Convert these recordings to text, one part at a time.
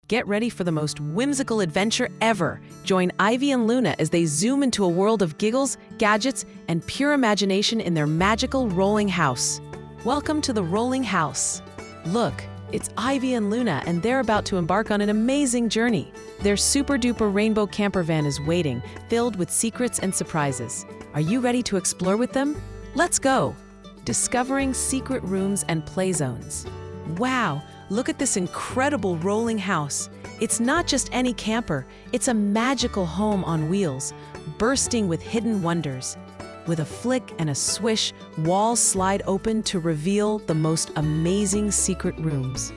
Get ready for the most whimsical adventure ever. Join Ivy and Luna as they zoom into a world of giggles, gadgets, and pure imagination in their magical rolling house. Welcome to the rolling house. Look, it's Ivy and Luna, and they're about to embark on an amazing journey. Their super-duper rainbow camper van is waiting, filled with secrets and surprises. Are you ready to explore with them? Let's go! Discovering secret rooms and play zones. Wow! Look at this incredible rolling house. It's not just any camper, it's a magical home on wheels, bursting with hidden wonders. With a flick and a swish, walls slide open to reveal the most amazing secret rooms.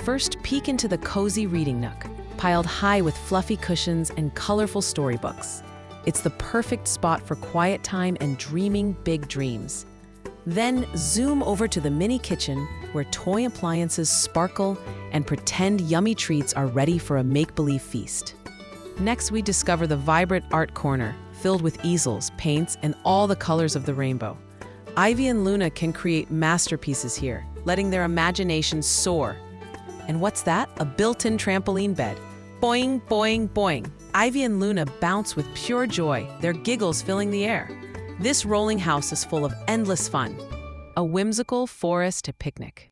First, peek into the cozy reading nook, piled high with fluffy cushions and colorful storybooks. It's the perfect spot for quiet time and dreaming big dreams. Then zoom over to the mini kitchen, where toy appliances sparkle and pretend yummy treats are ready for a make-believe feast. Next, we discover the vibrant art corner, filled with easels, paints, and all the colors of the rainbow. Ivy and Luna can create masterpieces here, letting their imagination soar. And what's that? A built-in trampoline bed. Boing, boing, boing. Ivy and Luna bounce with pure joy, their giggles filling the air. This rolling house is full of endless fun. A whimsical forest picnic.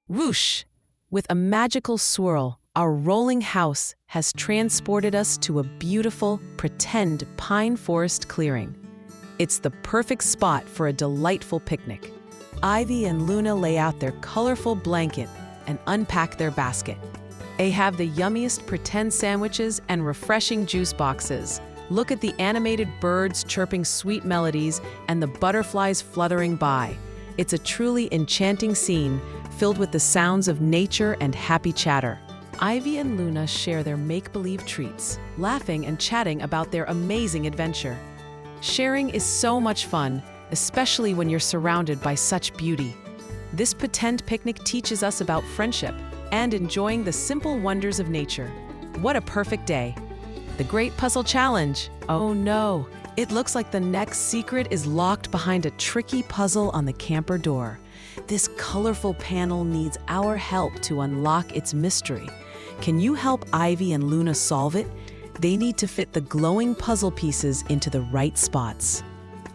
Whoosh! With a magical swirl, our rolling house has transported us to a beautiful, pretend pine forest clearing. It's the perfect spot for a delightful picnic. Ivy and Luna lay out their colorful blanket and unpack their basket. They have the yummiest pretend sandwiches and refreshing juice boxes. Look at the animated birds chirping sweet melodies and the butterflies fluttering by. It's a truly enchanting scene, filled with the sounds of nature and happy chatter. Ivy and Luna share their make-believe treats, laughing and chatting about their amazing adventure. Sharing is so much fun, especially when you're surrounded by such beauty. This pretend picnic teaches us about friendship and enjoying the simple wonders of nature. What a perfect day! The Great Puzzle Challenge. Oh no, it looks like the next secret is locked behind a tricky puzzle on the camper door. This colorful panel needs our help to unlock its mystery. Can you help Ivy and Luna solve it? They need to fit the glowing puzzle pieces into the right spots.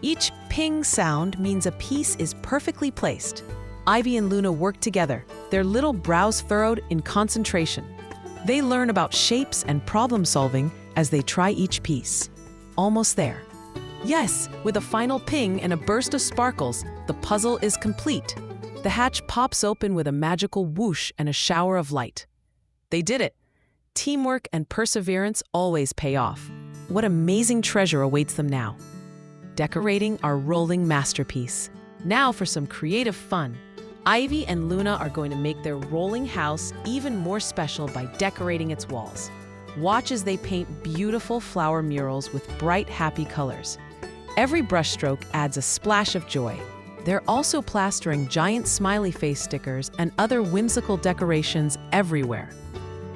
Each ping sound means a piece is perfectly placed. Ivy and Luna work together, their little brows furrowed in concentration. They learn about shapes and problem solving as they try each piece. Almost there. Yes, with a final ping and a burst of sparkles, the puzzle is complete. The hatch pops open with a magical whoosh and a shower of light. They did it. Teamwork and perseverance always pay off. What amazing treasure awaits them now. Decorating our rolling masterpiece. Now for some creative fun. Ivy and Luna are going to make their rolling house even more special by decorating its walls. Watch as they paint beautiful flower murals with bright, happy colors. Every brushstroke adds a splash of joy. They're also plastering giant smiley face stickers and other whimsical decorations everywhere.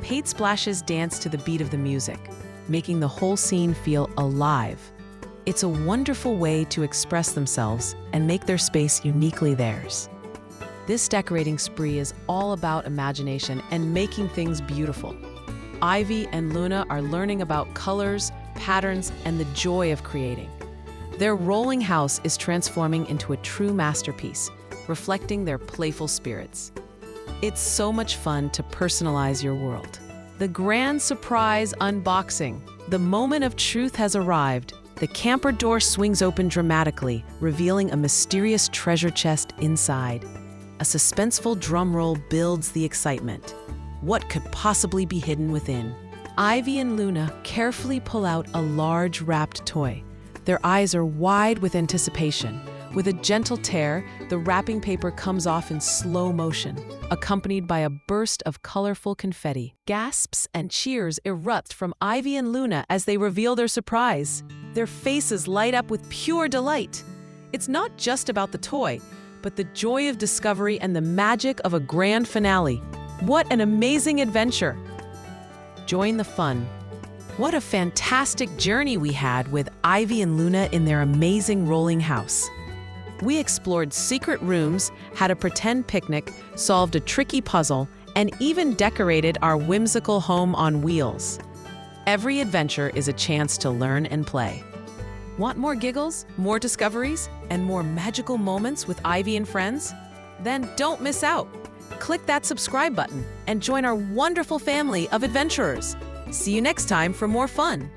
Paint splashes dance to the beat of the music, making the whole scene feel alive. It's a wonderful way to express themselves and make their space uniquely theirs. This decorating spree is all about imagination and making things beautiful. Ivy and Luna are learning about colors, patterns, and the joy of creating. Their rolling house is transforming into a true masterpiece, reflecting their playful spirits. It's so much fun to personalize your world. The grand surprise unboxing. The moment of truth has arrived. The camper door swings open dramatically, revealing a mysterious treasure chest inside. A suspenseful drum roll builds the excitement. What could possibly be hidden within? Ivy and Luna carefully pull out a large wrapped toy. Their eyes are wide with anticipation. With a gentle tear, the wrapping paper comes off in slow motion, accompanied by a burst of colorful confetti. Gasps and cheers erupt from Ivy and Luna as they reveal their surprise. Their faces light up with pure delight. It's not just about the toy, but the joy of discovery and the magic of a grand finale. What an amazing adventure! Join the fun. What a fantastic journey we had with Ivy and Luna in their amazing rolling house. We explored secret rooms, had a pretend picnic, solved a tricky puzzle, and even decorated our whimsical home on wheels. Every adventure is a chance to learn and play. Want more giggles, more discoveries, and more magical moments with Ivy and friends? Then don't miss out. Click that subscribe button and join our wonderful family of adventurers. See you next time for more fun.